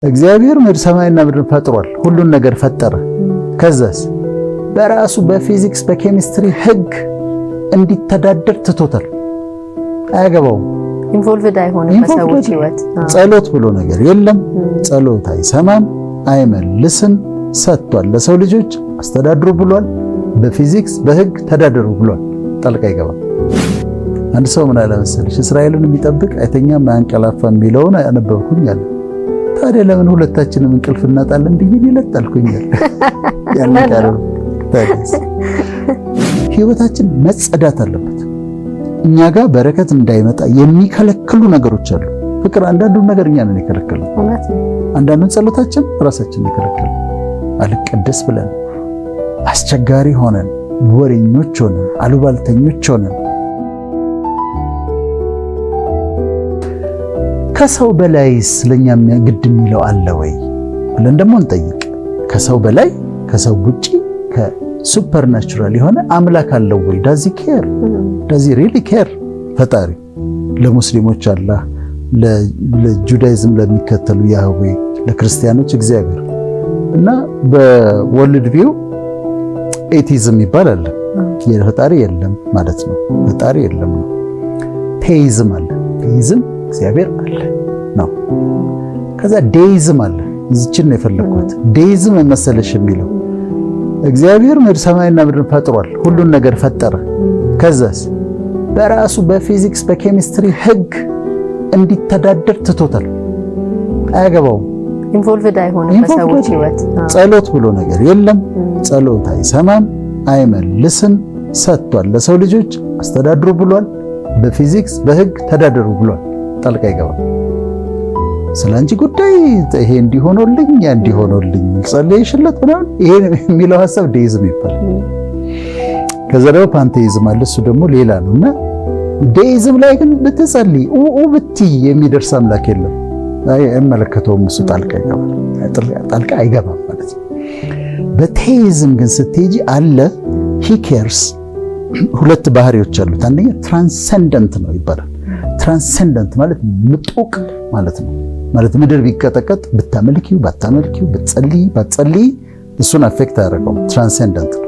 እግዚአብሔር ሰማይና ምድርን ፈጥሯል። ሁሉን ነገር ፈጠረ። ከዛስ በራሱ በፊዚክስ በኬሚስትሪ ህግ እንዲተዳደር ትቶታል። አያገባውም። ኢንቮልቭድ አይሆንም በሰዎች ህይወት። ጸሎት ብሎ ነገር የለም። ጸሎት አይሰማም፣ አይመልስም። ሰጥቷል። ለሰው ልጆች አስተዳድሩ ብሏል። በፊዚክስ በህግ ተዳደሩ ብሏል። ጣልቃ ይገባል። አንድ ሰው ምን አለ መሰለሽ፣ እስራኤልን የሚጠብቅ አይተኛም አያንቀላፋም የሚለውን አነበብኩኝ አለ። ታዲያ ለምን ሁለታችንም እንቅልፍ እናጣለን ብዬ ይለጣልኩኛል። ያንቃረው ህይወታችን መጸዳት አለበት። እኛ ጋር በረከት እንዳይመጣ የሚከለክሉ ነገሮች አሉ። ፍቅር አንዳንዱን ነገር እኛ ነን የከለከልነው። አንዳንዱን ጸሎታችን ራሳችን የከለከልነው። አልቀደስ ብለን አስቸጋሪ ሆነን ወሬኞች ሆነን አሉባልተኞች ሆነን ከሰው በላይስ ለኛ ግድ የሚለው አለ ወይ ብለን ደግሞ እንጠይቅ። ከሰው በላይ ከሰው ውጪ ከሱፐርናቹራል የሆነ አምላክ አለው ወይ? ዳዚ ኬር ዳዚ ሪሊ ኬር? ፈጣሪ ለሙስሊሞች አላህ፣ ለጁዳይዝም ለሚከተሉ ያህዌ፣ ለክርስቲያኖች እግዚአብሔር እና በወርልድ ቪው ኤቲዝም ይባላል። ፈጣሪ የለም ማለት ነው። ፈጣሪ የለም ነው። ቴይዝም አለ። ቴይዝም እግዚአብሔር አለ ነው። ከዛ ዴይዝም አለ። እዚችን ነው የፈለኩት። ዴይዝም መሰለሽ የሚለው እግዚአብሔር ሰማይና ምድርን ፈጥሯል። ሁሉን ነገር ፈጠረ። ከዛስ በራሱ በፊዚክስ በኬሚስትሪ ህግ እንዲተዳደር ትቶታል። አያገባውም። ኢንቮልቭድ አይሆንም በሰዎች ህይወት። ጸሎት ብሎ ነገር የለም። ጸሎት አይሰማም፣ አይመልስም። ሰጥቷል። ለሰው ልጆች አስተዳድሩ ብሏል። በፊዚክስ በህግ ተዳደሩ ብሏል። ጣልቃ ይገባል። ስለአንቺ ጉዳይ ይሄ እንዲሆነልኝ ያ እንዲሆነልኝ ጸልየሽለት ምናምን ይሄ የሚለው ሐሳብ ዴይዝም ይባላል። ከዛ ደግሞ ፓንቴይዝም አለ። እሱ ደግሞ ሌላ ነውና ዴይዝም ላይ ግን ብትጸልይ ብትይ የሚደርስ አምላክ የለም። አይመለከተውም። እሱ ጣልቃ ይገባል። ጣልቃ አይገባም ማለት ነው። በቴይዝም ግን ስትሄጂ አለ ሂ ኬርስ። ሁለት ባህሪዎች አሉት። አንደኛ ትራንሰንደንት ነው ይባላል። ትራንሰንደንት ማለት ምጡቅ ማለት ነው። ማለት ምድር ቢቀጠቀጥ ብታመልኪው ባታመልኪው ብትጸልይ ባትጸልይ እሱን አፌክት አያደርገውም። ትራንሰንደንት ነው።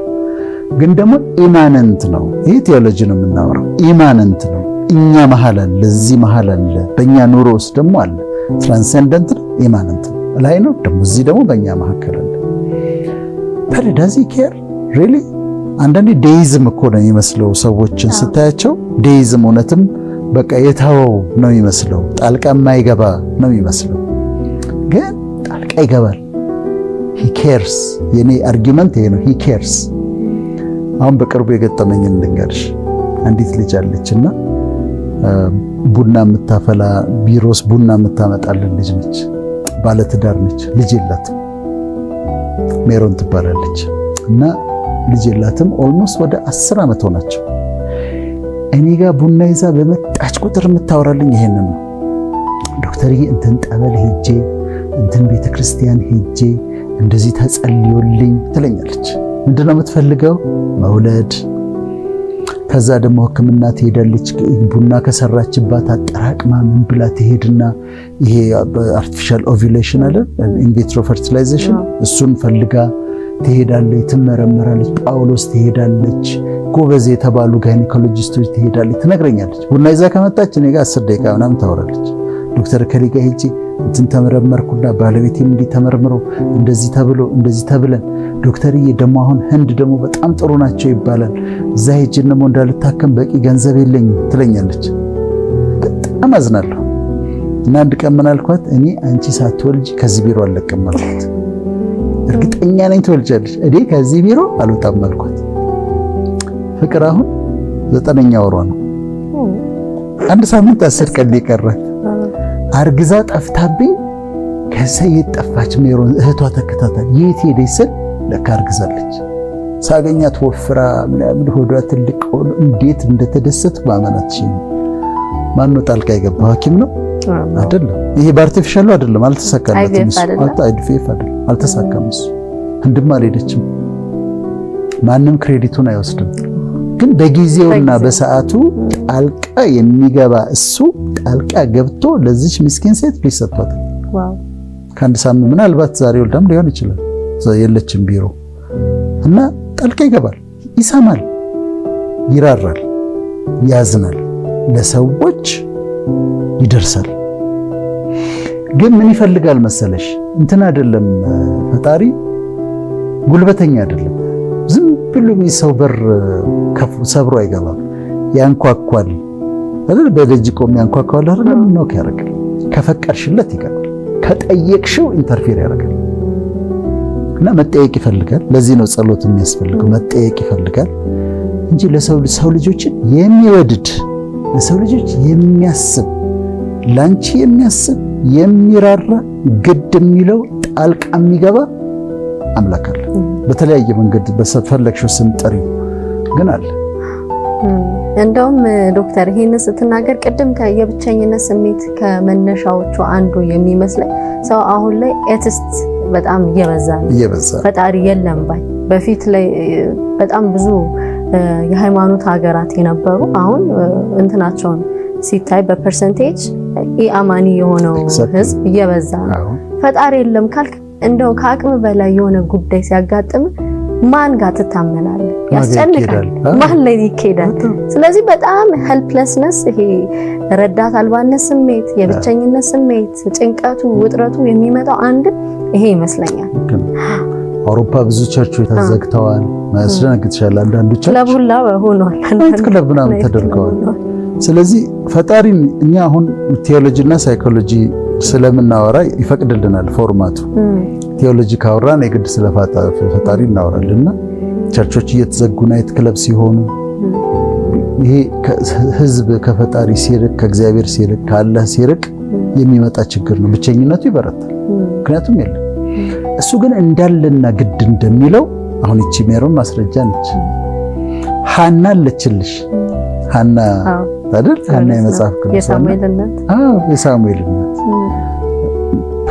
ግን ደግሞ ኢማነንት ነው። ይህ ቴዎሎጂ ነው የምናወራው። ኢማነንት ነው። እኛ መሀል አለ፣ እዚህ መሀል አለ፣ በእኛ ኑሮ ውስጥ ደግሞ አለ። ትራንሰንደንት ነው፣ ኢማነንት ነው። ላይ ነው ደግሞ እዚህ ደግሞ በእኛ መካከል አለ። ታዲያ ዳዚ ኬር ሪሊ? አንዳንዴ ዴይዝም እኮ ነው የሚመስለው ሰዎችን ስታያቸው። ዴይዝም እውነትም በቃ የተወው ነው የሚመስለው። ጣልቃ የማይገባ ነው የሚመስለው። ግን ጣልቃ ይገባል። ሂ ኬርስ። የኔ አርጊመንት ይሄ ነው። ሂ ኬርስ። አሁን በቅርቡ የገጠመኝን ልንገርሽ። አንዲት ልጅ አለችና ቡና የምታፈላ ቢሮስ ቡና የምታመጣልን ልጅ ነች። ባለትዳር ነች። ልጅ የላትም። ሜሮን ትባላለች እና ልጅ የላትም። ኦልሞስት ወደ 10 ዓመት ሆናቸው። እኔ ጋር ቡና ይዛ በመጣች ቁጥር የምታወራልኝ ይሄንን ነው። ዶክተርዬ እንትን ጠበል ሄጄ እንትን ቤተክርስቲያን ሄጄ እንደዚህ ተጸልዮልኝ ትለኛለች። ምንድነው የምትፈልገው? መውለድ። ከዛ ደግሞ ሕክምና ትሄዳለች። ቡና ከሰራችባት አጠራቅማ ምን ብላ ትሄድና ይሄ አርቲፊሻል ኦቪሌሽን አለ ኢንቪትሮ ፈርቲላይዜሽን እሱን ፈልጋ ትሄዳለች፣ ትመረመራለች። ጳውሎስ ትሄዳለች፣ ጎበዝ የተባሉ ጋይኒኮሎጂስቶች ትሄዳለች፣ ትነግረኛለች። ቡና ይዛ ከመጣች እኔ ጋር 10 ደቂቃ ምናምን ታወራለች። ዶክተር ከሌ ጋር ሄጄ እንትን ተመረመርኩና ባለቤቴም እንዲህ ተመርምሮ እንደዚህ ተብሎ እንደዚህ ተብለን ዶክተርዬ ደግሞ አሁን ህንድ ደግሞ በጣም ጥሩ ናቸው ይባላል፣ እዛ ሄጄ ደግሞ እንዳልታከም በቂ ገንዘብ የለኝም ትለኛለች። በጣም አዝናለሁ። እና አንድ ቀን ምን አልኳት? እኔ አንቺ ሳትወልጂ ከዚህ ቢሮ አልለቅም አልኳት። እርግጠኛ ነኝ ትወልጃለሽ፣ እኔ ከዚህ ቢሮ አልወጣም አልኳት። ፍቅር አሁን 9ኛ ወሯ ነው። 1 ሳምንት 10 ቀን ይቀራል። አርግዛ ጠፍታብኝ። ከዛ የት ጠፋች ሜሮን? እህቷ ተከታታል። የት ሄደች ስል ለካ አርግዛለች። ሳገኛት ወፍራ ምናምን ሆዷ ትልቅ ሆኖ እንዴት እንደተደሰት ማመናት። ማነው ጣልቃ የገባው? ሐኪም ነው አይደለም? ይሄ በአርቲፊሻሉ አይደለም፣ አልተሳካለትም። አይቪኤፍ አይደለም፣ አልተሳካም። እሱ ህንድም አልሄደችም። ማንም ክሬዲቱን አይወስድም። ግን በጊዜውና በሰዓቱ ጣልቃ የሚገባ እሱ ጣልቃ ገብቶ ለዚች ምስኪን ሴት ልጅ ሰጥቷታል። ከአንድ ሳምንት ምናልባት ዛሬ ወልዳም ሊሆን ይችላል የለችም ቢሮ እና ጣልቃ ይገባል፣ ይሰማል፣ ይራራል፣ ያዝናል፣ ለሰዎች ይደርሳል። ግን ምን ይፈልጋል መሰለሽ? እንትን አይደለም ፈጣሪ ጉልበተኛ አይደለም። ዝም ብሎ ሰው በር ሰብሮ አይገባም። ያንኳኳል አይደል? በደጅ ቆም ያንኳኳል አይደል? ኖክ ያደርጋል። ከፈቀድሽለት ይገባል። ከጠየቅሽው ኢንተርፌር ያደርጋል። እና መጠየቅ ይፈልጋል። ለዚህ ነው ጸሎት የሚያስፈልገው። መጠየቅ ይፈልጋል እንጂ ለሰው ልጆችን የሚወድድ ለሰው ልጆች የሚያስብ ላንቺ የሚያስብ የሚራራ ግድ የሚለው ጣልቃ የሚገባ አምላክ አለ። በተለያየ መንገድ በፈለግሽው ስም ጥሪው ግን አለ። እንደውም ዶክተር ይሄን ስትናገር ቅድም የብቸኝነት ስሜት ከመነሻዎቹ አንዱ የሚመስለኝ ሰው አሁን ላይ ኤቲስት በጣም እየበዛ ፈጣሪ የለም ባይ በፊት ላይ በጣም ብዙ የሃይማኖት ሀገራት የነበሩ አሁን እንትናቸውን ሲታይ በፐርሰንቴጅ ኢአማኒ የሆነው ህዝብ እየበዛ ነው። ፈጣሪ የለም ካልክ እንደው ከአቅም በላይ የሆነ ጉዳይ ሲያጋጥም ማን ጋር ትታመናለህ? ያስጨንቃል። ማን ላይ ይኬዳል? ስለዚህ በጣም ሄልፕለስነስ፣ ይሄ ረዳት አልባነት ስሜት፣ የብቸኝነት ስሜት፣ ጭንቀቱ፣ ውጥረቱ የሚመጣው አንድ ይሄ ይመስለኛል። አውሮፓ ብዙ ቸርቾች ተዘግተዋል። ማስደነግጥሻል። አንዳንዶች ክለብ ሁላ ሆኗል። አንዳንድ ክለብ ምናምን ተደርገዋል። ስለዚህ ፈጣሪን እኛ አሁን ቴዎሎጂና ሳይኮሎጂ ስለምናወራ ይፈቅድልናል ፎርማቱ። ቴዎሎጂ ካወራን የግድ ስለ ፈጣሪ እናወራልና ቸርቾች እየተዘጉ ናይት ክለብ ሲሆኑ ይሄ ህዝብ ከፈጣሪ ሲርቅ ከእግዚአብሔር ሲርቅ ከአላህ ሲርቅ የሚመጣ ችግር ነው። ብቸኝነቱ ይበረታል። ምክንያቱም የለም እሱ ግን እንዳለና ግድ እንደሚለው አሁን እቺ ሜሮን ማስረጃ ነች። ሐና አለችልሽ። ሐና አይደል? ሐና የመጽሐፍ ቅዱስ የሳሙኤል እናት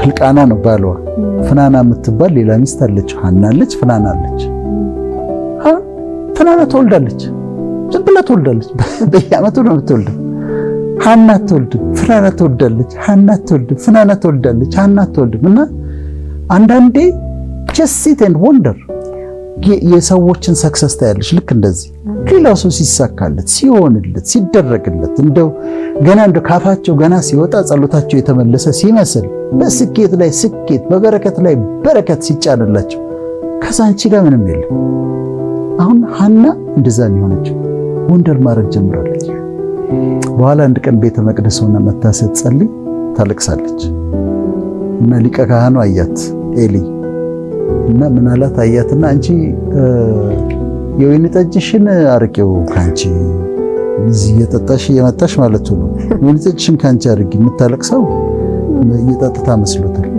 ሕልቃና ነው ባሏ። ፍናና የምትባል ሌላ ሚስት አለች። ሐና አለች፣ ፍናና አለች። ፍናና ትወልዳለች፣ ዝም ብላ ትወልዳለች። በየዓመቱ ነው የምትወልደው። ሐና አትወልድም፣ ፍናና ትወልዳለች። ሐና አትወልድም፣ ፍናና ትወልዳለች። ሐና አትወልድም። እና አንዳንዴ just sit and wonder የሰዎችን ሰክሰስ ታያለሽ። ልክ እንደዚህ ሌላው ሰው ሲሳካለት ሲሆንለት ሲደረግለት እንደው ገና ካፋቸው ገና ሲወጣ ጸሎታቸው የተመለሰ ሲመስል በስኬት ላይ ስኬት በበረከት ላይ በረከት ሲጫንላቸው ከዛ አንቺ ጋር ምንም የለም። አሁን ሐና እንደዛ ነው የሆነችው። ወንደር ማድረግ ጀምራለች። በኋላ አንድ ቀን ቤተ መቅደስ ሆና መታ ስትጸልይ ታለቅሳለች እና ሊቀ ካህኑ አያት ኤሊ እና ምን አላት? አያትና አንቺ የወይን ጠጅሽን አርቄው ካንቺ እዚህ እየጠጣሽ እየመጣሽ ማለት ነው። ወይን ጠጅሽን ካንቺ አርቂ የምታለቅሰው እየጠጣታ መስሎታል።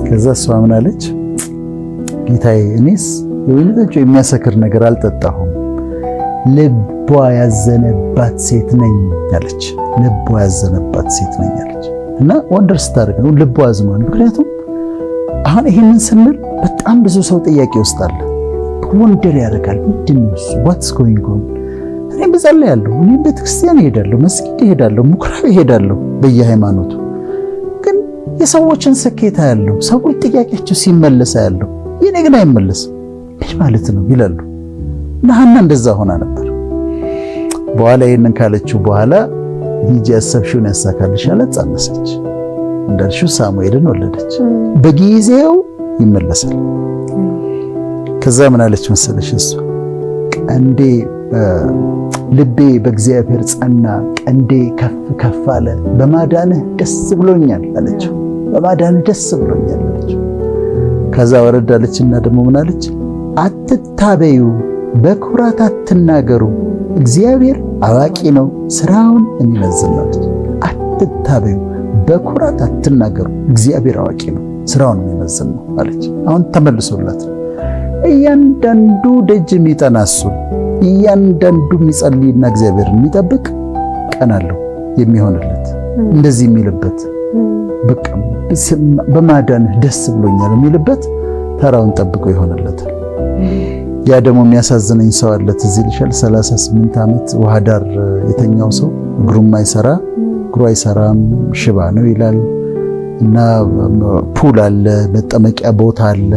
ከዛ እሷ ምን አለች? ጌታዬ እኔስ የወይን ጠጅ የሚያሰክር ነገር አልጠጣሁም፣ ልቧ ያዘነባት ሴት ነኝ አለች። ልቧ ያዘነባት ሴት ነኝ አለች። እና ወንደር ስታደርግ ነው ልቧ አዝኗል። ምክንያቱም አሁን ይሄንን ስንል በጣም ብዙ ሰው ጥያቄ ውስጥ አለ። ወንደር ያደርጋል። ምንድነው እሱ? what's going on? እኔ በጸልያለሁ፣ እኔ ቤተክርስቲያን እሄዳለሁ፣ መስጊድ እሄዳለሁ፣ ምኩራብ እሄዳለሁ በየሃይማኖቱ። ግን የሰዎችን ስኬት ያለው ሰዎች ጥያቄያቸው ሲመለስ ያለው የኔ ግን አይመለስም። ምን ማለት ነው ይላሉ። እና ሐና እንደዛ ሆና ነበር። በኋላ ይሄንን ካለችው በኋላ ሂጂ ያሰብሽውን ያሳካልሽ አላት። ጸነሰች። እንዳልሽው ሳሙኤልን ወለደች። በጊዜው ይመለሳል። ከዛ ምን አለች መሰለሽ? እሷ ቀንዴ ልቤ በእግዚአብሔር ጸና፣ ቀንዴ ከፍ ከፍ አለ፣ በማዳንህ ደስ ብሎኛል አለችው። በማዳንህ ደስ ብሎኛል አለችው። ከዛ ወረዳለችና ደግሞ ምን አለች? አትታበዩ፣ በኩራት አትናገሩ፣ እግዚአብሔር አዋቂ ነው፣ ስራውን የሚመዝን ነው አለች። አትታበዩ፣ በኩራት አትናገሩ፣ እግዚአብሔር አዋቂ ነው፣ ስራውን የሚመዝን ነው አለች። አሁን ተመልሶላት እያንዳንዱ ደጅ የሚጠና እሱ እያንዳንዱ የሚጸልይና እግዚአብሔር የሚጠብቅ ቀን አለው የሚሆንለት እንደዚህ የሚልበት በቃ በማዳንህ ደስ ብሎኛል የሚልበት ተራውን ጠብቆ ይሆንለታል። ያ ደግሞ የሚያሳዝነኝ ሰው አለ። ትዝ ይልሻል 38 ዓመት ውሃ ዳር የተኛው ሰው እግሩ አይሰራም ሽባ ነው ይላል። እና ፑል አለ፣ መጠመቂያ ቦታ አለ።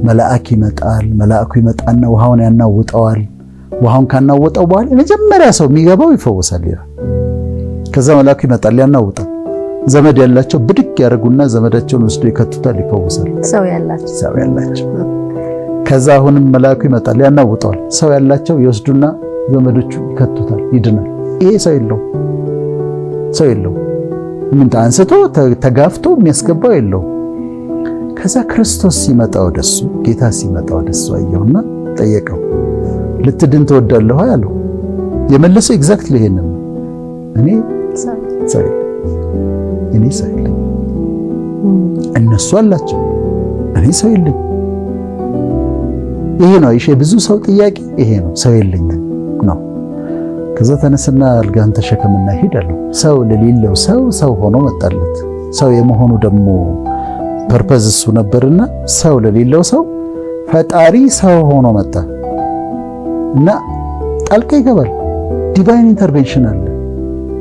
መልአክ ይመጣል። መልአኩ ይመጣና ውሃውን ያናውጠዋል። ውሃውን ካናወጠው በኋላ የመጀመሪያ ሰው የሚገባው ይፈወሳል ይላል። ከዛ መልአኩ ይመጣል ያናውጣል። ዘመድ ያላቸው ብድግ ያደርጉና ዘመዳቸውን ወስዶ ይከቱታል፣ ይፈወሳል። ሰው ያላቸው ከዛ አሁንም መልአኩ ይመጣል ያናውጠዋል። ሰው ያላቸው ይወስዱና ዘመዶቹ ይከቱታል፣ ይድናል። ይሄ ሰው የለው ምን አንስቶ ተጋፍቶ የሚያስገባው የለው። ከዛ ክርስቶስ ሲመጣ ወደሱ፣ ጌታ ሲመጣ ወደሱ አየውና ጠየቀው፣ ልትድን ትወዳለህ አለው። የመለሰው ኤግዛክትሊ ይሄንን ነው። እኔ ሰው የለኝም። እነሱ አላቸው፣ እኔ ሰው የለኝም። ይሄ ነው ብዙ ሰው ጥያቄ ይሄ ነው፣ ሰው የለኝም ነው። ከዛ ተነስና አልጋህን ተሸከምና ሂድ አለው። ሰው ለሌለው ሰው ሆኖ መጣለት። ሰው የመሆኑ ደግሞ ፐርፐዝ እሱ ነበርና ሰው ለሌለው ሰው ፈጣሪ ሰው ሆኖ መጣ እና ጣልቃ ይገባል። ዲቫይን ኢንተርቬንሽን አለ።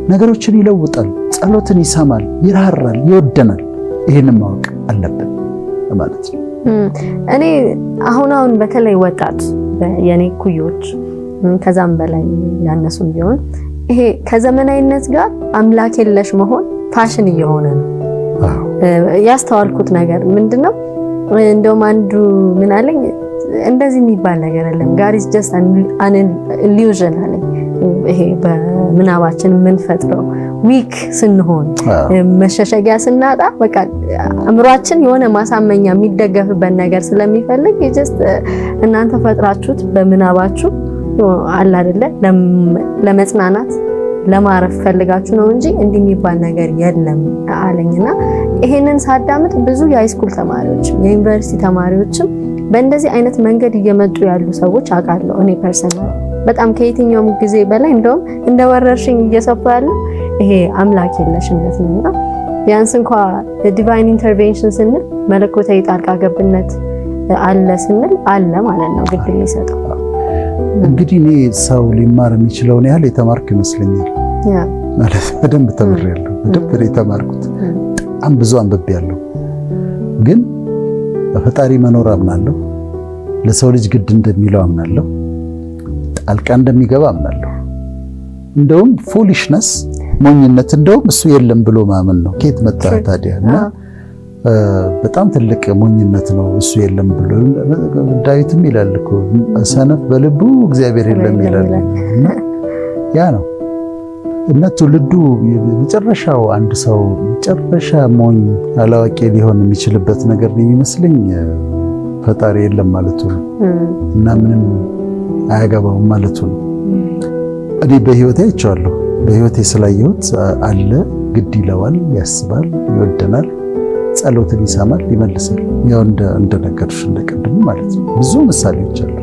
ነገሮችን ይለውጣል፣ ጸሎትን ይሰማል፣ ይራራል፣ ይወደናል። ይሄንን ማወቅ አለብን ማለት ነው። እኔ አሁን በተለይ ወጣት የኔ ኩዮች ከዛም በላይ ያነሱም ቢሆን ይሄ ከዘመናዊነት ጋር አምላክ የለሽ መሆን ፋሽን እየሆነ ነው። ያስተዋልኩት ነገር ምንድነው? እንደውም አንዱ ምን አለኝ፣ እንደዚህ የሚባል ነገር የለም God is just an illusion አለኝ። ይሄ በምናባችን የምንፈጥረው ዊክ ስንሆን መሸሸጊያ ስናጣ በቃ አእምሯችን የሆነ ማሳመኛ የሚደገፍበት ነገር ስለሚፈልግ just እናንተ ፈጥራችሁት በምናባችሁ አለ አይደለ ለመጽናናት ለማረፍ ፈልጋችሁ ነው እንጂ እንዲህ የሚባል ነገር የለም አለኝና ይሄንን ሳዳምጥ ብዙ የሃይስኩል ተማሪዎችም የዩኒቨርሲቲ ተማሪዎችም በእንደዚህ አይነት መንገድ እየመጡ ያሉ ሰዎች አውቃለሁ። እኔ ፐርሰናል በጣም ከየትኛውም ጊዜ በላይ እንደውም እንደ ወረርሽኝ እየሰፋ ያለው ይሄ አምላክ የለሽነት ነውና ቢያንስ እንኳን ዲቫይን ኢንተርቬንሽን ስንል መለኮታዊ ጣልቃ ገብነት አለ ስንል አለ ማለት ነው። ግድ ሊሰጠው እንግዲህ እኔ ሰው ሊማር የሚችለውን ያህል የተማርኩ ይመስለኛል። ማለት በደንብ ተምሬያለሁ። በደንብ የተማርኩት በጣም ብዙ አንብቤያለሁ። ግን በፈጣሪ መኖር አምናለሁ። ለሰው ልጅ ግድ እንደሚለው አምናለሁ። ጣልቃ እንደሚገባ አምናለሁ። እንደውም ፉሊሽነስ ሞኝነት እንደውም እሱ የለም ብሎ ማመን ነው። ከየት መጣ ታዲያ? እና በጣም ትልቅ ሞኝነት ነው እሱ የለም ብሎ። ዳዊትም ይላል እኮ ሰነፍ በልቡ እግዚአብሔር የለም ይላል። እና ያ ነው እና ትውልዱ መጨረሻው አንድ ሰው መጨረሻ ሞኝ አላዋቂ ሊሆን የሚችልበት ነገር ነው የሚመስለኝ ፈጣሪ የለም ማለቱ ነው እና ምንም አያገባውም ማለቱ ነው። እኔ በህይወቴ አይቼዋለሁ። በህይወቴ ስላየሁት አለ፣ ግድ ይለዋል፣ ያስባል፣ ይወደናል፣ ጸሎትን ይሰማል፣ ይመልሳል። ያው እንደነገርሽ እንደቀድሙ ማለት ነው። ብዙ ምሳሌዎች አሉ።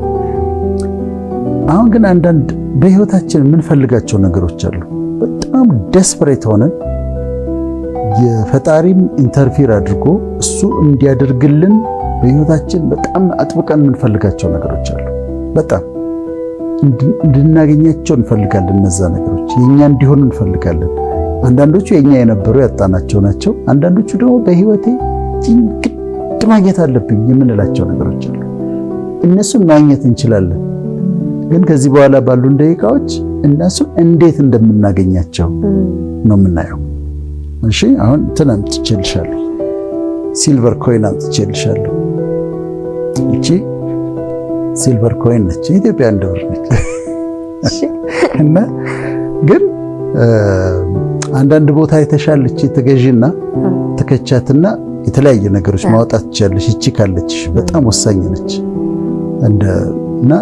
አሁን ግን አንዳንድ በህይወታችን የምንፈልጋቸው ነገሮች አሉ። በጣም ደስፐሬት ሆነን የፈጣሪም ኢንተርፊር አድርጎ እሱ እንዲያደርግልን በህይወታችን በጣም አጥብቀን የምንፈልጋቸው ነገሮች አሉ። በጣም እንድናገኛቸው እንፈልጋለን። እነዛ ነገሮች የኛ እንዲሆኑ እንፈልጋለን። አንዳንዶቹ የኛ የነበሩ ያጣናቸው ናቸው። አንዳንዶቹ ደግሞ በህይወቴ ግድ ማግኘት አለብኝ የምንላቸው ነገሮች አሉ። እነሱን ማግኘት እንችላለን። ግን ከዚህ በኋላ ባሉን ደቂቃዎች እነሱን እንዴት እንደምናገኛቸው ነው የምናየው። እሺ አሁን እንትን አምጥቼልሻለሁ፣ ሲልቨር ኮይን አምጥቼልሻለሁ። እቺ ሲልቨር ኮይን ነች፣ የኢትዮጵያ ብር ነች። እና ግን አንዳንድ ቦታ የተሻለች ተገዢና ተከቻትና የተለያየ ነገሮች ማውጣት ትችላለሽ። እቺ ካለችሽ በጣም ወሳኝ ነች። እና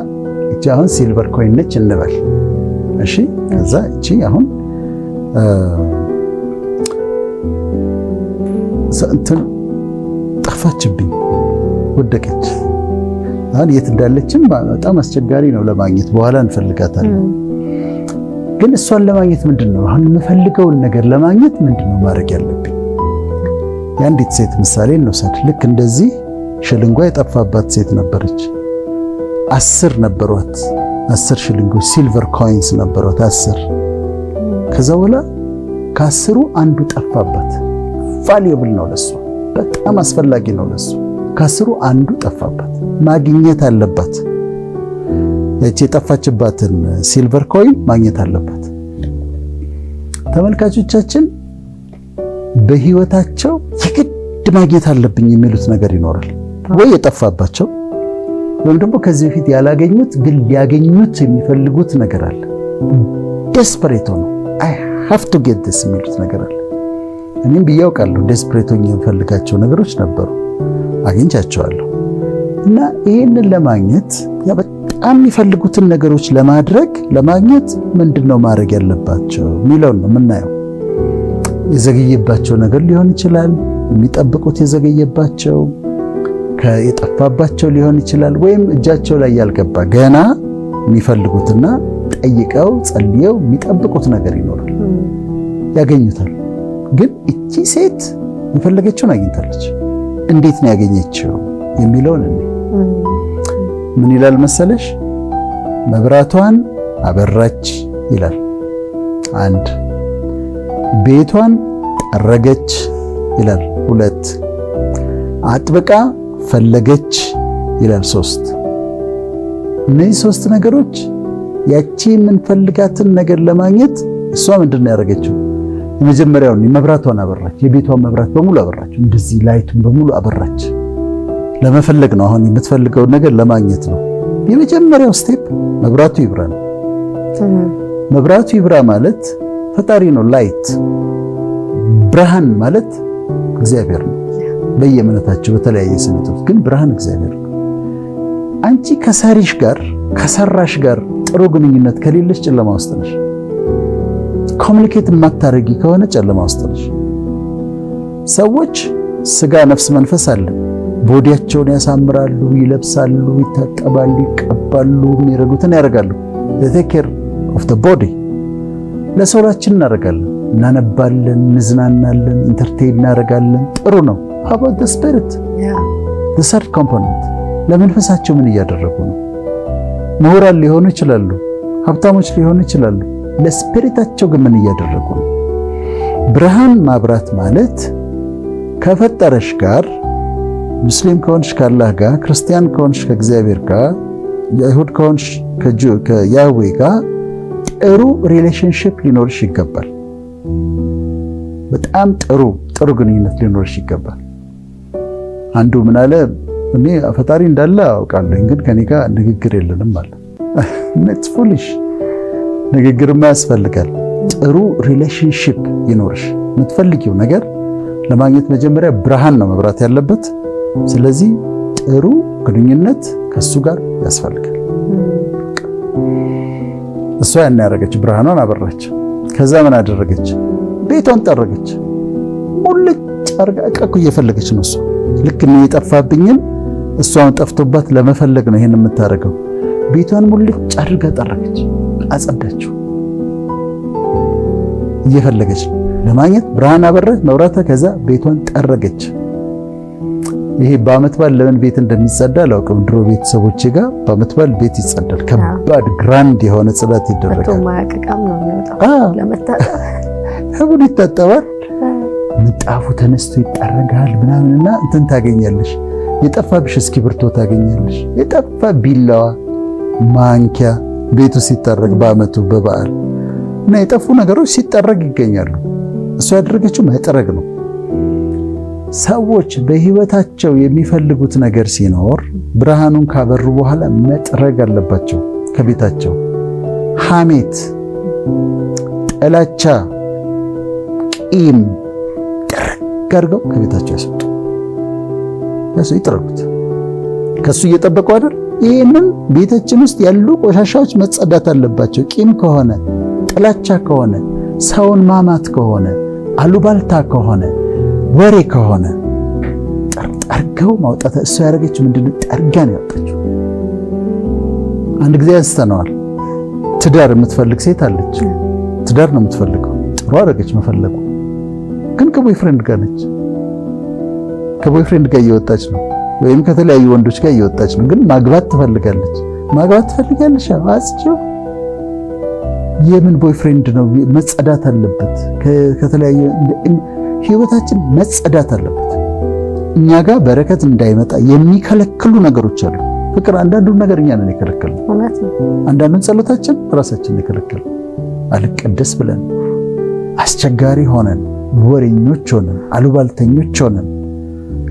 እቺ አሁን ሲልቨር ኮይን ነች እንበል። እሺ ከዛ እቺ አሁን እንትን ጠፋችብኝ፣ ወደቀች። አሁን የት እንዳለችም በጣም አስቸጋሪ ነው ለማግኘት። በኋላ እንፈልጋታለን። ግን እሷን ለማግኘት ምንድነው አሁን የምፈልገውን ነገር ለማግኘት ምንድነው ማድረግ ያለብኝ? የአንዲት ሴት ምሳሌ እንውሰድ። ልክ እንደዚህ ሽልንጓ የጠፋባት ሴት ነበረች። 10 ነበሯት፣ 10 ሽልንጎች ሲልቨር ኮይንስ ነበሯት 10። ከዛ በኋላ ከ10ሩ አንዱ ጠፋባት። ቫልዩብል ነው ለሷ፣ በጣም አስፈላጊ ነው ለሷ። ከአስሩ አንዱ ጠፋባት፣ ማግኘት አለባት። ያቺ የጠፋችባትን ሲልቨር ኮይን ማግኘት አለባት። ተመልካቾቻችን በህይወታቸው የግድ ማግኘት አለብኝ የሚሉት ነገር ይኖራል ወይ የጠፋባቸው ወይም ደግሞ ከዚህ በፊት ያላገኙት ግን ሊያገኙት የሚፈልጉት ነገር አለ። ዴስፐሬት ነው አይ ሃቭ ቱ ጌት ዲስ የሚሉት ነገር አለ። እኔም ብያውቃለሁ ዴስፐሬት ሆኜ የምፈልጋቸው ነገሮች ነበሩ፣ አግኝቻቸዋለሁ። እና ይሄንን ለማግኘት በጣም የሚፈልጉትን ነገሮች ለማግኘት ምንድነው ማድረግ ያለባቸው የሚለውን ነው የምናየው። የዘገየባቸው ነገር ሊሆን ይችላል፣ የሚጠብቁት የዘገየባቸው የጠፋባቸው ሊሆን ይችላል፣ ወይም እጃቸው ላይ ያልገባ ገና የሚፈልጉትና ጠይቀው ጸልየው የሚጠብቁት ነገር ይኖራል። ያገኙታል። ግን እቺ ሴት የፈለገችውን አግኝታለች። እንዴት ነው ያገኘችው የሚለውን ምን ይላል መሰለሽ? መብራቷን አበራች ይላል። አንድ ቤቷን ጠረገች ይላል። ሁለት አጥብቃ ፈለገች ይላል። ሶስት እነዚህ ሶስት ነገሮች ያቺ የምንፈልጋትን ነገር ለማግኘት እሷ ምንድነው ያደረገችው? የመጀመሪያውን መብራቷን አበራች። የቤቷን መብራት በሙሉ አበራች። እንደዚህ ላይቱን በሙሉ አበራች። ለመፈለግ ነው። አሁን የምትፈልገውን ነገር ለማግኘት ነው። የመጀመሪያው ስቴፕ መብራቱ ይብራ ነው። መብራቱ ይብራ ማለት ፈጣሪ ነው። ላይት ብርሃን ማለት እግዚአብሔር ነው። በየእምነታቸው በተለያየ ስሜቶች ግን ብርሃን እግዚአብሔር ነው። አንቺ ከሰራሽ ጋር ጥሩ ግንኙነት ከሌለሽ ጨለማ ውስጥ ነሽ። ኮሙኒኬት የማታረጊ ከሆነ ጨለማ ውስጥ ነሽ። ሰዎች ስጋ፣ ነፍስ፣ መንፈስ አለ። ቦዲያቸውን ያሳምራሉ፣ ይለብሳሉ፣ ይታጠባሉ፣ ይቀባሉ፣ የሚረጉትን ያደርጋሉ። they care of the body ለሰውላችን እናደርጋለን፣ እናነባለን፣ እንዝናናለን፣ ኢንተርቴይን እናደርጋለን። ጥሩ ነው። how about the spirit the third component ለመንፈሳቸው ምን እያደረጉ ነው? ምሁራን ሊሆኑ ይችላሉ፣ ሀብታሞች ሊሆኑ ይችላሉ። ለስፒሪታቸው ግን ምን እያደረጉ ነው? ብርሃን ማብራት ማለት ከፈጠረሽ ጋር ሙስሊም ከሆንሽ ከአላህ ጋር፣ ክርስቲያን ከሆንሽ ከእግዚአብሔር ጋር፣ የአይሁድ ከሆንሽ ከያህዌ ጋር ጥሩ ሪሌሽንሺፕ ሊኖርሽ ይገባል። በጣም ጥሩ ግንኙነት ሊኖርሽ ይገባል። አንዱ ምን አለ? እኔ ፈጣሪ እንዳለ አውቃለሁ፣ ግን ከኔ ጋር ንግግር የለንም አለ። ኔትስ ፉሊሽ። ንግግርማ ያስፈልጋል። ጥሩ ሪሌሽንሺፕ ይኖርሽ። የምትፈልጊው ነገር ለማግኘት መጀመሪያ ብርሃን ነው መብራት ያለበት። ስለዚህ ጥሩ ግንኙነት ከሱ ጋር ያስፈልጋል። እሷ ያን ያደረገች ብርሃኗን አበራች። ከዛ ምን አደረገች? ቤቷን ጠረገች። ሙልጭ አርጋ እቃኩ እየፈለገች ነው እሷ። ልክ እኔ የጠፋብኝን እሷን ጠፍቶባት ለመፈለግ ነው ይሄን የምታደርገው። ቤቷን ሙልጭ አድርጋ ጠረገች፣ አጸዳችው። እየፈለገች ነው ለማግኘት ብርሃን አበራች፣ መብራቷ። ከዛ ቤቷን ጠረገች። ይሄ በዓመት በዓል ለምን ቤት እንደሚጸዳ አላውቅም። ድሮ ቤተሰቦቼ ጋር በዓመት በዓል ቤት ይጸዳል። ከባድ ግራንድ የሆነ ጽዳት ይደረጋል። ህቡን ይታጠባል፣ ምንጣፉ ተነስቶ ይጠረጋል ምናምንና እንትን ታገኛለሽ። የጠፋብሽ እስክሪብቶ ታገኛለሽ፣ የጠፋ ቢላዋ፣ ማንኪያ ቤቱ ሲጠረግ በዓመቱ በበዓል እና የጠፉ ነገሮች ሲጠረግ ይገኛሉ። እሷ ያደረገችው መጥረግ ነው። ሰዎች በህይወታቸው የሚፈልጉት ነገር ሲኖር ብርሃኑን ካበሩ በኋላ መጥረግ አለባቸው ከቤታቸው። ሐሜት፣ ጥላቻ፣ ቂም ደርገው ከቤታቸው ያስወጡ። ይጥረጉት። ከሱ እየጠበቁ አይደል? ይሄንን ቤታችን ውስጥ ያሉ ቆሻሻዎች መጸዳት አለባቸው። ቂም ከሆነ፣ ጥላቻ ከሆነ፣ ሰውን ማማት ከሆነ፣ አሉባልታ ከሆነ፣ ወሬ ከሆነ ጠርገው ማውጣት። እሷ ያደረገችው ምንድነው? ጠርጋ ነው ያወጣችው። አንድ ጊዜ አንስተነዋል። ትዳር የምትፈልግ ሴት አለች። ትዳር ነው የምትፈልገው። ጥሩ አደረገች መፈለጉ። ግን ከቦይፍሬንድ ጋር ነች። ከቦይፍሬንድ ጋር እየወጣች ነው፣ ወይም ከተለያዩ ወንዶች ጋር እየወጣች ነው። ግን ማግባት ትፈልጋለች። ማግባት ትፈልጋለች። አጽጂው የምን ቦይፍሬንድ ነው? መጸዳት አለበት ከተለያየ ህይወታችን መጸዳት አለበት። እኛ ጋር በረከት እንዳይመጣ የሚከለክሉ ነገሮች አሉ። ፍቅር አንዳንዱን ነገር እኛ ነን የከለከልን። አንዳንዱን ጸሎታችን ራሳችን የከለከልን። አልቀደስ ብለን አስቸጋሪ ሆነን ወሬኞች ሆነን አሉባልተኞች ሆነን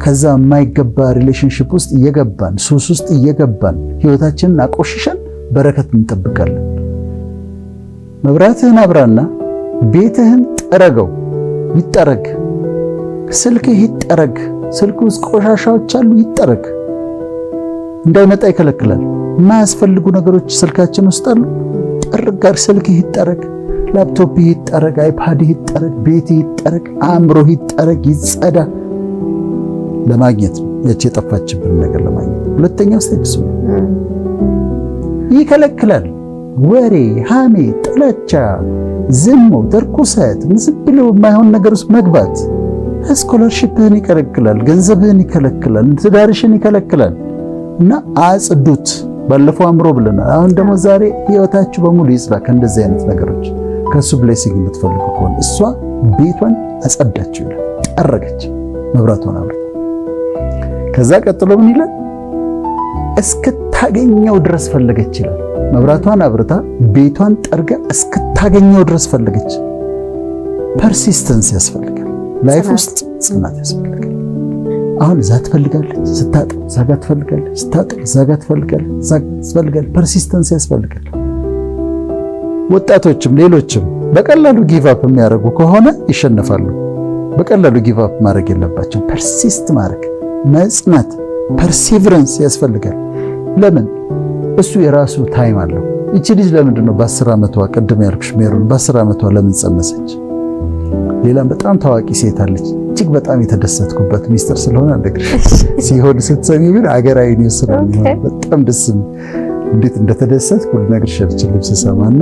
ከዛ የማይገባ ሪሌሽንሺፕ ውስጥ እየገባን ሱስ ውስጥ እየገባን ህይወታችንን አቆሽሸን በረከት እንጠብቃለን። መብራትህን አብራና ቤትህን ጠረገው፣ ይጠረግ። ስልክህ ይጠረግ። ስልክ ውስጥ ቆሻሻዎች አሉ፣ ይጠረግ። እንዳይመጣ ይከለክላል። የማያስፈልጉ ነገሮች ስልካችን ውስጥ አሉ፣ ጠርግ ጋር ስልክህ ይጠረግ፣ ላፕቶፕ ይጠረግ፣ አይፓድ ይጠረግ፣ ቤት ይጠረግ፣ አእምሮህ ይጠረግ፣ ይጸዳ። ለማግኘት ያቺ የጠፋችብን ነገር ለማግኘት ሁለተኛው ስቴፕ እሱ ይከለክላል። ወሬ፣ ሐሜት፣ ጥላቻ፣ ዝሙት፣ ርኩሰት፣ ዝም ብሎ የማይሆን ነገር ውስጥ መግባት ስኮላርሺፕህን ይከለክላል፣ ገንዘብህን ይከለክላል፣ ትዳርሽን ይከለክላል። እና አጽዱት። ባለፈው አእምሮ ብለናል። አሁን ደግሞ ዛሬ ህይወታችሁ በሙሉ ይጽዳ ከእንደዚህ አይነት ነገሮች። ከሱ ብሌሲንግ የምትፈልጉ ከሆነ እሷ ቤቷን አጸዳችው ይላል፣ ጠረገች፣ መብራቷን አብርታ። ከዛ ቀጥሎ ምን ይላል? እስክታገኘው ድረስ ፈለገች ይላል። መብራቷን አብርታ ቤቷን ጠርጋ እስክታገኘው ድረስ ፈለገች። ፐርሲስተንስ ያስፈልጋል። ላይፍ ውስጥ ጽናት ያስፈልጋል። አሁን እዛ ትፈልጋለች፣ ስታጥብ እዛ ጋር ትፈልጋለች፣ ስታጥብ እዛ ጋር ትፈልጋለች፣ እዛ ጋር ትፈልጋለች። ፐርሲስተንስ ያስፈልጋል። ወጣቶችም ሌሎችም በቀላሉ ጊቭ አፕ የሚያደርጉ ከሆነ ይሸነፋሉ። በቀላሉ ጊቭ አፕ ማድረግ የለባቸው። ፐርሲስት ማድረግ፣ መጽናት፣ ፐርሲቨረንስ ያስፈልጋል። ለምን? እሱ የራሱ ታይም አለው። እቺ ልጅ ለምንድን ነው በ10 ዓመቷ ቅድም ያልኩሽ ሜሮን በ10 ዓመቷ ለምን ጸነሰች? ሌላም በጣም ታዋቂ ሴት አለች። እጅግ በጣም የተደሰትኩበት ሚስጥር ስለሆነ አልነግርሽ። ሲሆን ስትሰሚ ግን አገራዊ ኒውስ ስለሚሆን በጣም ደስ እንዴት እንደተደሰትኩ ልነግርሽ አልችልም ስሰማና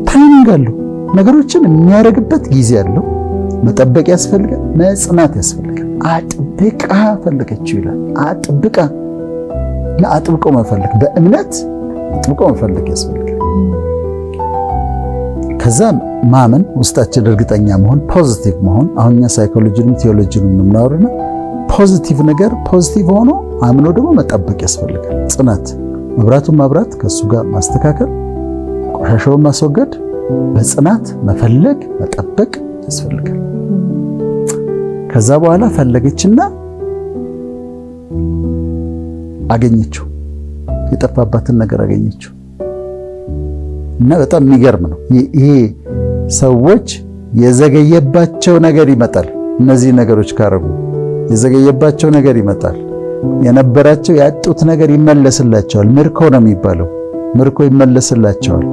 ታይሚንግ አለው። ነገሮችን የሚያደርግበት ጊዜ አለው። መጠበቅ ያስፈልጋል፣ መጽናት ያስፈልጋል። አጥብቃ ፈለገችው ይላል። አጥብቃ ለአጥብቆ መፈለግ፣ በእምነት አጥብቆ መፈለግ ያስፈልጋል። ከዛ ማመን፣ ውስጣችን እርግጠኛ መሆን፣ ፖዚቲቭ መሆን። አሁን እኛ ሳይኮሎጂንም ቴዎሎጂንም የምናወራና ፖዚቲቭ ነገር ፖዚቲቭ ሆኖ አምኖ ደግሞ መጠበቅ ያስፈልጋል። ጽናት፣ መብራቱን ማብራት፣ ከሱ ጋር ማስተካከል፣ ቆሻሻውን ማስወገድ፣ በጽናት መፈለግ መጠበቅ ያስፈልጋል። ከዛ በኋላ ፈለገችና አገኘችው። የጠፋባትን ነገር አገኘችው። እና በጣም የሚገርም ነው። ይሄ ሰዎች የዘገየባቸው ነገር ይመጣል። እነዚህ ነገሮች ካረጉ የዘገየባቸው ነገር ይመጣል። የነበራቸው ያጡት ነገር ይመለስላቸዋል። ምርኮ ነው የሚባለው። ምርኮ ይመለስላቸዋል።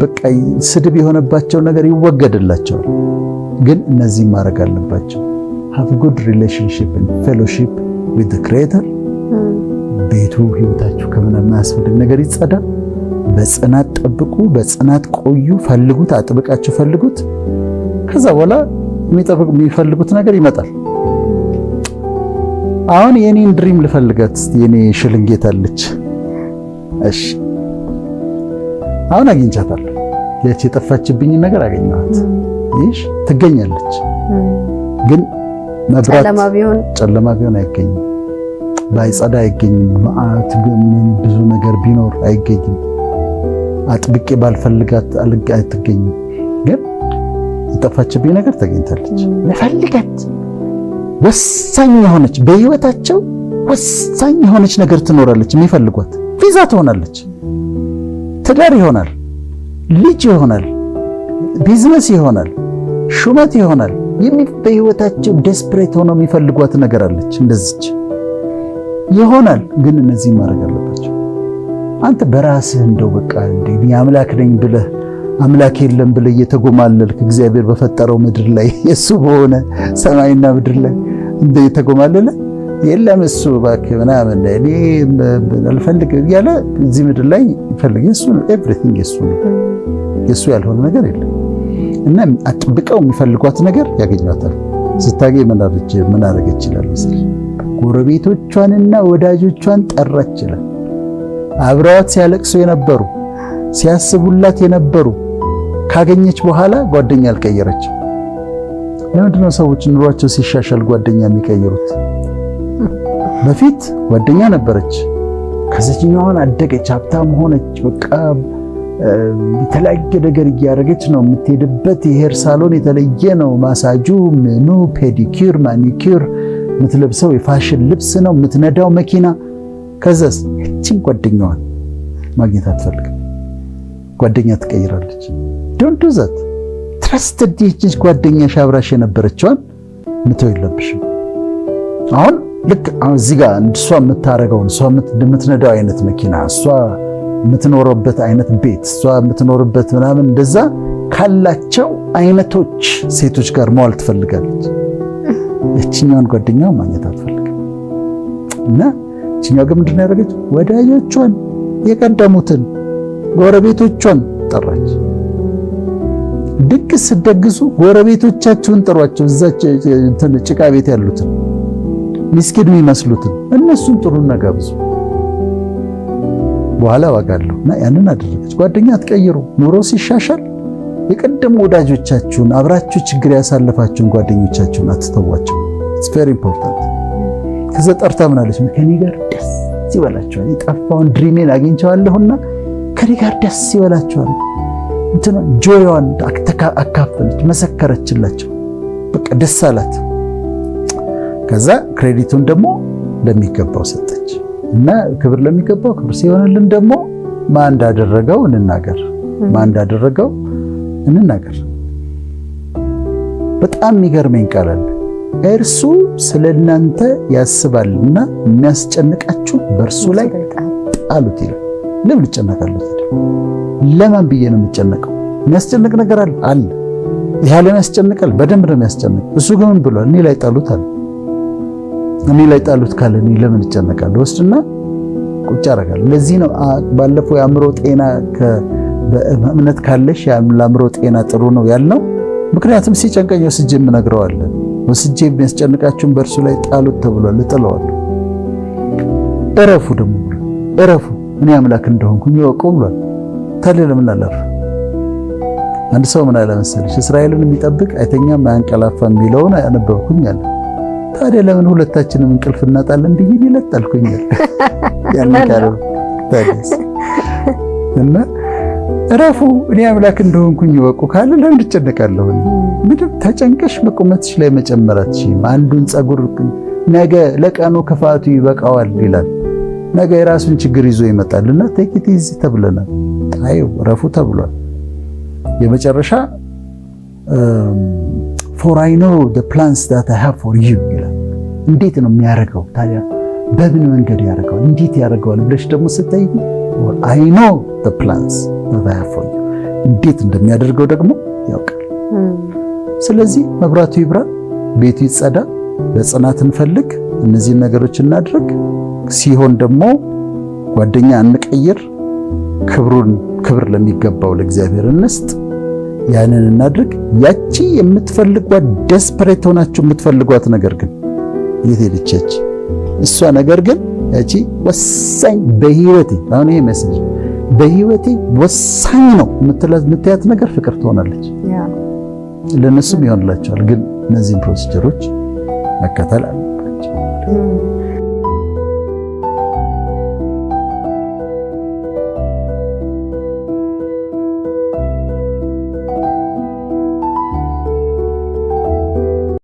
በቃ ስድብ የሆነባቸው ነገር ይወገድላቸዋል። ግን እነዚህ ማድረግ አለባቸው። have good relationship and fellowship with the creator። ቤቱ ህይወታችሁ ከምንም የማያስፈልግ ነገር ይጸዳ። በጽናት ጠብቁ፣ በጽናት ቆዩ፣ ፈልጉት፣ አጥብቃችሁ ፈልጉት። ከዛ በኋላ የሚፈልጉት ነገር ይመጣል። አሁን የኔን ድሪም ልፈልጋት፣ የኔ ሽልንጌት አለች። እሺ አሁን አግኝቻታለሁ። ያቺ የጠፋችብኝ ነገር አገኘኋት። እሺ ትገኛለች። ግን መብራት ጨለማ ቢሆን አይገኝም፣ ባይጸዳ አይገኝም፣ መዓት ብዙ ነገር ቢኖር አይገኝም። አጥብቄ ባልፈልጋት አትገኝም። ግን የጠፋችብኝ ነገር ተገኝታለች። ለፈልጋት ወሳኝ የሆነች በህይወታቸው ወሳኝ የሆነች ነገር ትኖራለች። የሚፈልጓት ቪዛ ትሆናለች፣ ትዳር ይሆናል፣ ልጅ ይሆናል፣ ቢዝነስ ይሆናል፣ ሹመት ይሆናል። በህይወታቸው ዴስፕሬት ሆነው የሚፈልጓት ነገር አለች። እንደዚች ይሆናል። ግን እነዚህ ማድረግ አለባቸው። አንተ በራስህ እንደው በቃ እንዴ አምላክ ነኝ ብለህ አምላክ የለም ብለህ እየተጎማለልክ እግዚአብሔር በፈጠረው ምድር ላይ የሱ በሆነ ሰማይና ምድር ላይ እንደ የተጎማለለ የለም እሱ እባክህ ምናምን እኔ አልፈልግ እያለ እዚህ ምድር ላይ ይፈልግ የሱ ኤቭሪቲንግ የሱ ነው። የሱ ያልሆነ ነገር የለም። እና አጥብቀው የሚፈልጓት ነገር ያገኟታል። ስታገኝ ምን አደረገች ይላል መሰለኝ? ጎረቤቶቿንና ወዳጆቿን ጠራች ይላል። አብረዋት ሲያለቅሱ የነበሩ ሲያስቡላት የነበሩ ካገኘች በኋላ ጓደኛ አልቀየረችም። ለምንድነው ሰዎች ኑሯቸው ሲሻሻል ጓደኛ የሚቀይሩት? በፊት ጓደኛ ነበረች፣ ከዚህኛዋን አደገች፣ ሀብታም ሆነች፣ በቃ የተለያየ ነገር እያደረገች ነው የምትሄድበት። የሄር ሳሎን የተለየ ነው፣ ማሳጁ፣ ምኑ፣ ፔዲኪር፣ ማኒኪር፣ የምትለብሰው የፋሽን ልብስ ነው፣ የምትነዳው መኪና። ከዛስ እቺን ጓደኛዋን ማግኘት አትፈልግም፣ ጓደኛ ትቀይራለች። ዶንት ዱ ዛት። ትረስትድ ይህች ጓደኛሽ አብራሽ የነበረችዋን ምተው የለብሽም። አሁን ልክ እዚህ ጋር እሷ የምታረገውን እሷ የምትነዳው አይነት መኪና፣ እሷ የምትኖርበት አይነት ቤት፣ እሷ የምትኖርበት ምናምን እንደዛ ካላቸው አይነቶች ሴቶች ጋር መዋል ትፈልጋለች። እችኛዋን ጓደኛው ማግኘት አትፈልግም። እና እችኛው ግን ምንድን ነው ያደረገችው? ወዳጆቿን የቀደሙትን ጎረቤቶቿን ጠራች። ድግስ ስትደግሱ ጎረቤቶቻችሁን ጥሯቸው። እዛች ጭቃ ቤት ያሉትን ምስኪን የሚመስሉትን እነሱን ጥሩና ጋብዙ፣ በኋላ ዋጋለሁ። እና ያንን አደረገች። ጓደኛ አትቀይሩ። ኑሮ ሲሻሻል የቀደሙ ወዳጆቻችሁን አብራችሁ ችግር ያሳለፋችሁን ጓደኞቻችሁን አትተዋቸው። ኢትስ ቬሪ ኢምፖርታንት። ከዛ ጠርታ ምን አለች? ከኔ ጋር ደስ ይበላችኋል፣ የጠፋውን ድሪሜን አግኝቼዋለሁና ከኔ ጋር ደስ ይበላችኋል። እንትና ጆይዋን አካፈለች፣ መሰከረችላቸው። በቃ ደስ አላት። ከዛ ክሬዲቱን ደግሞ ለሚገባው ሰጠች። እና ክብር ለሚገባው ክብር ሲሆንልን ደግሞ ማን እንዳደረገው እንናገር፣ ማን እንዳደረገው እንናገር። በጣም የሚገርመኝ ቃል አለ። እርሱ ስለእናንተ ያስባልና የሚያስጨንቃችሁ በእርሱ ላይ ጣሉት ይላል። ለምን እጨነቃለሁ? ለማን ብዬ ነው የምጨነቀው? የሚያስጨንቅ ነገር አለ። ይሄ ዓለም ያስጨንቃል፣ በደንብ ነው የሚያስጨንቅ። እሱ ግን ምን ብሏል? እኔ ላይ ጣሉት አለ። እኔ ላይ ጣሉት ካለ እኔ ለምን እጨነቃለሁ? ወስድና ቁጭ አደርጋለሁ። ለዚህ ነው ባለፈው የአእምሮ ጤና በእምነት ካለሽ የአእምሮ ጤና ጥሩ ነው ያልነው። ምክንያቱም ሲጨንቀኝ ወስጄ የምነግረዋለን። ወስጄ የሚያስጨንቃችሁን በእርሱ ላይ ጣሉት ተብሏል። እጥለዋለሁ። እረፉ ደግሞ እረፉ፣ እኔ አምላክ እንደሆንኩኝ ይወቁ ብሏል። ታዲያ ለምን አላርፍ? አንድ ሰው ምን አለ መሰለሽ? እስራኤልን የሚጠብቅ አይተኛም አያንቀላፋም የሚለውን አነበብኩኝ አለ። ታዲያ ለምን ሁለታችንም እንቅልፍ እናጣለን ብዬ ይለጣልኩኛል። ያን ካለ ታዲያስ እና እረፉ እኔ አምላክ እንደሆንኩኝ ይወቁ ካለ ለምን ትጨነቃለሁ? ምንም ተጨንቀሽ መቆመትሽ ላይ መጨመራትሽም አንዱን ጸጉር ነገ ለቀኑ ክፋቱ ይበቃዋል ይላል። ነገ የራሱን ችግር ይዞ ይመጣልና ቴኪት ኢዚ ተብለናል። አይ እረፉ ተብሏል። የመጨረሻ for I know the plans that I have for you ይላል። እንዴት ነው የሚያደርገው ታዲያ? በምን መንገድ ያደርገው? እንዴት ያደርገዋል ብለሽ ደግሞ ስታይ I know the plans that I have for you እንዴት እንደሚያደርገው ደግሞ ያውቃል። ስለዚህ መብራቱ ይብራ፣ ቤቱ ይጸዳ፣ በጽናት እንፈልግ፣ እነዚህን ነገሮች እናድርግ። ሲሆን ደግሞ ጓደኛ እንቀይር፣ ክብር ለሚገባው ለእግዚአብሔር እንስጥ። ያንን እናድርግ። ያቺ የምትፈልጓት ዴስፐሬት ሆናችሁ የምትፈልጓት ነገር ግን የት ሄደች? እሷ ነገር ግን ያቺ ወሳኝ በህይወቴ አሁን ይሄ ሜሴጅ በህይወቴ ወሳኝ ነው የምትያት ነገር ፍቅር ትሆናለች። ለነሱም ይሆንላቸዋል። ግን እነዚህን ፕሮሲጀሮች መከተል አለባቸው።